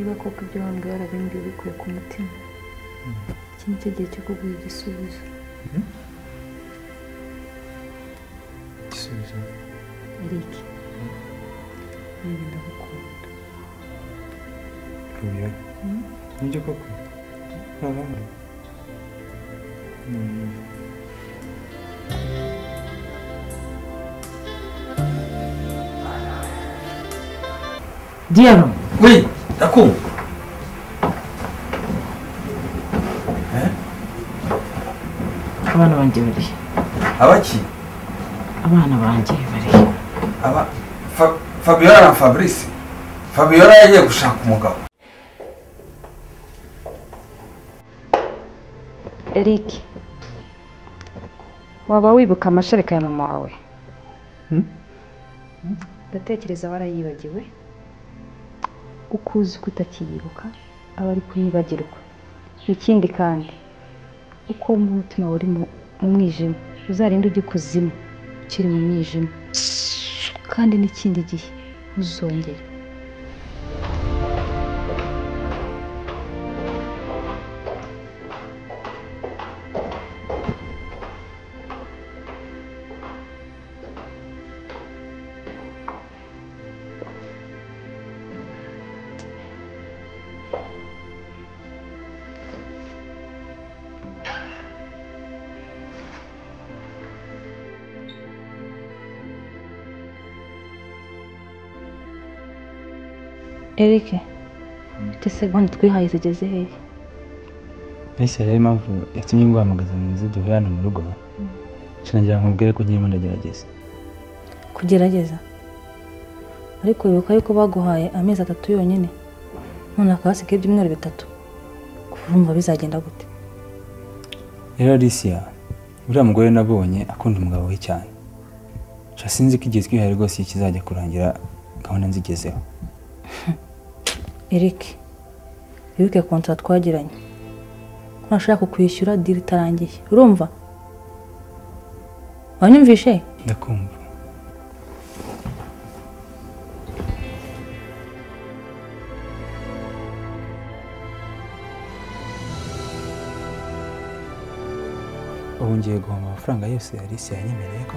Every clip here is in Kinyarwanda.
niba koko ibyo wambwira warabimbwiye bikuye ku mutima iki ni cyo gihe cyo kuguha igisubizo. Igisubizo Eric niba ndagukunda. Oya nibyo koko Diano. Oui, d'accord. Abana banjye bari. Abaki? Abana banjye bari. Aba Phabiola na Fabrice. Phabiola yagiye gushaka umugabo. Eric, waba wibuka amashereka ya mama wawe? Ndatekereza warayibagiwe. Uko uzi ko utakiyibuka aba ari kunyibagirwa. Ikindi kandi uko mu mutima uri mu mwijima uzarinde ujye kuzimu ukiri mu mwijima, kandi n'ikindi gihe uzongere. Eric, segonda twihaye zigeze hehe? Ese rero impamvu yatumye nguhamagaza Manzi duhure hano mu rugo. Sinagira nkubwire ko nkirimo ndagerageza. Kugerageza? Ariko wibuka yuko baguhaye amezi 3 yonyine. None akabasigaye ibyumweru 3. Kurumva bizagenda gute? Rero Alicia, uriya mugore nabonye akunda umugabo we cyane. Sinzi ko igihe twihaye rwose kizajya kurangira gahunda nzigezeho. Eric, wibuke kontra twagiranye. Nashaka kukwishyura deal itarangiye. Urumva? Wanyumvishe? Ndakumva. Ubu ngiye guhoma amafaranga yose Alicia yanyemereye ko.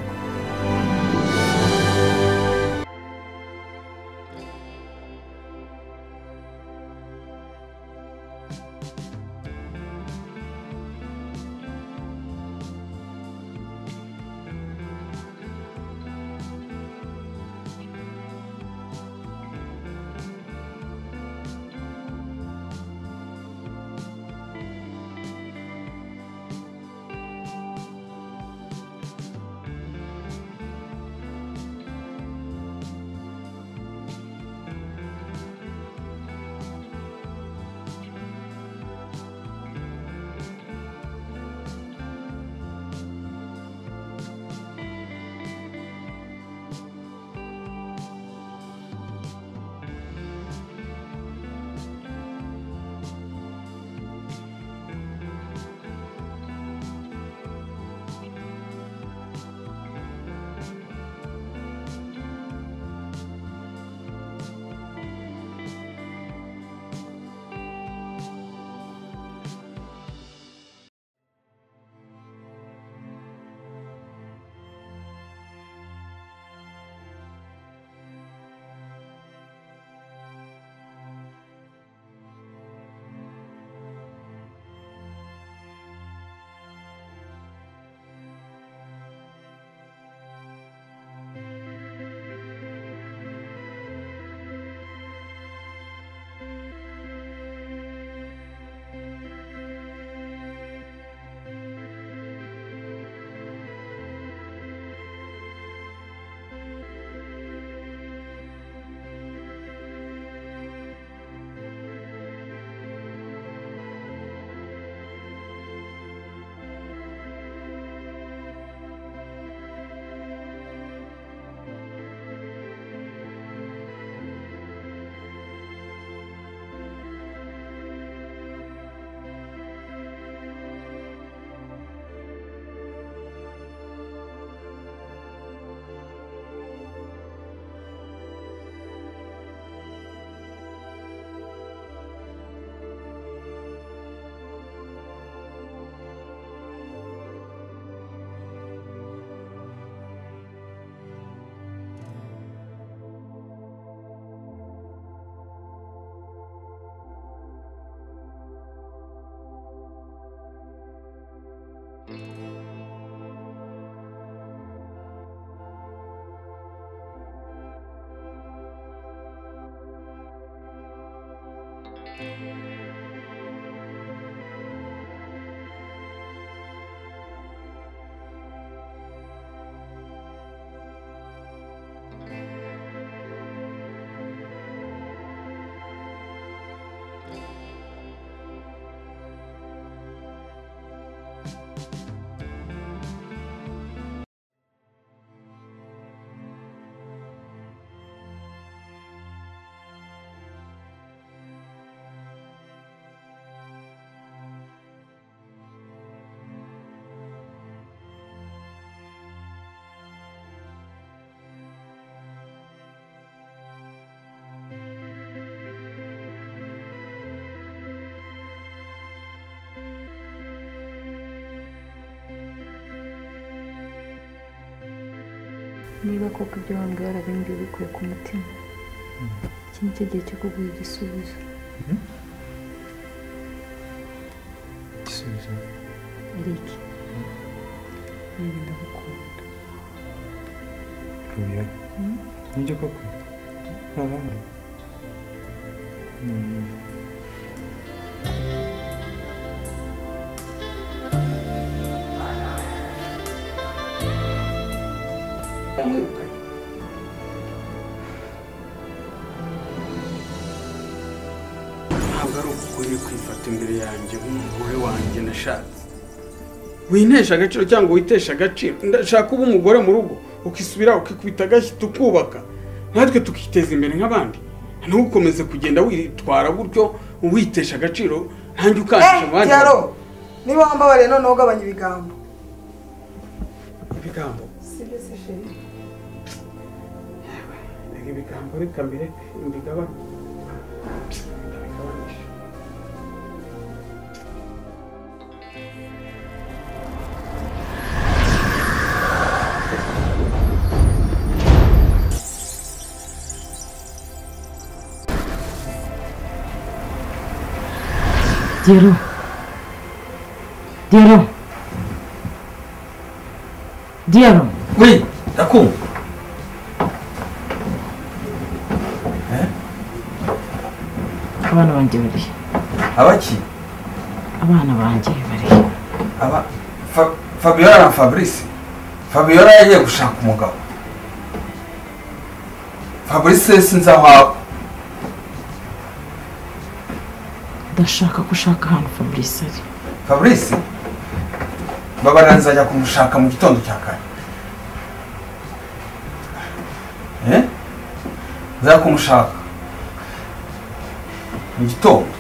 niba koko ibyo wambwira arabindi bikuye ku mutima iki ni cyo gihe cyo kuguha igisubizo. igisubizo Eric niba ndagukunda. Fabiola nibyo koko ntabandi ntabwo ari ukuri kwifata imbere yanjye nk'umugore wanjye nashatse. Wintesha agaciro cyangwa witesha agaciro. Ndashaka uba umugore mu rugo ukisubira ukikubita agashyi tukubaka natwe tukiteza imbere nk'abandi, ntukomeze kugenda witwara gutyo witesha agaciro ntange ukanisha abandi. Niba wambabariye none ugabanya ibigambo. Ibigambo Sibyo se sheri. ibigambo reka mbere mbigabanye. Diallo. Diallo. Diallo. Oui, d'accord. Abana banjye bari. Abaki? Abana banjye bari. Phabiola na Fabrice. Phabiola yagiye gushaka umugabo. Fabrice sinzi aho aba. Ndashaka gushaka ahantu Fabrice ari. Fabrice? Baba nzajya kumushaka mu gitondo cya kare. Nzajya kumushaka mu gitondo.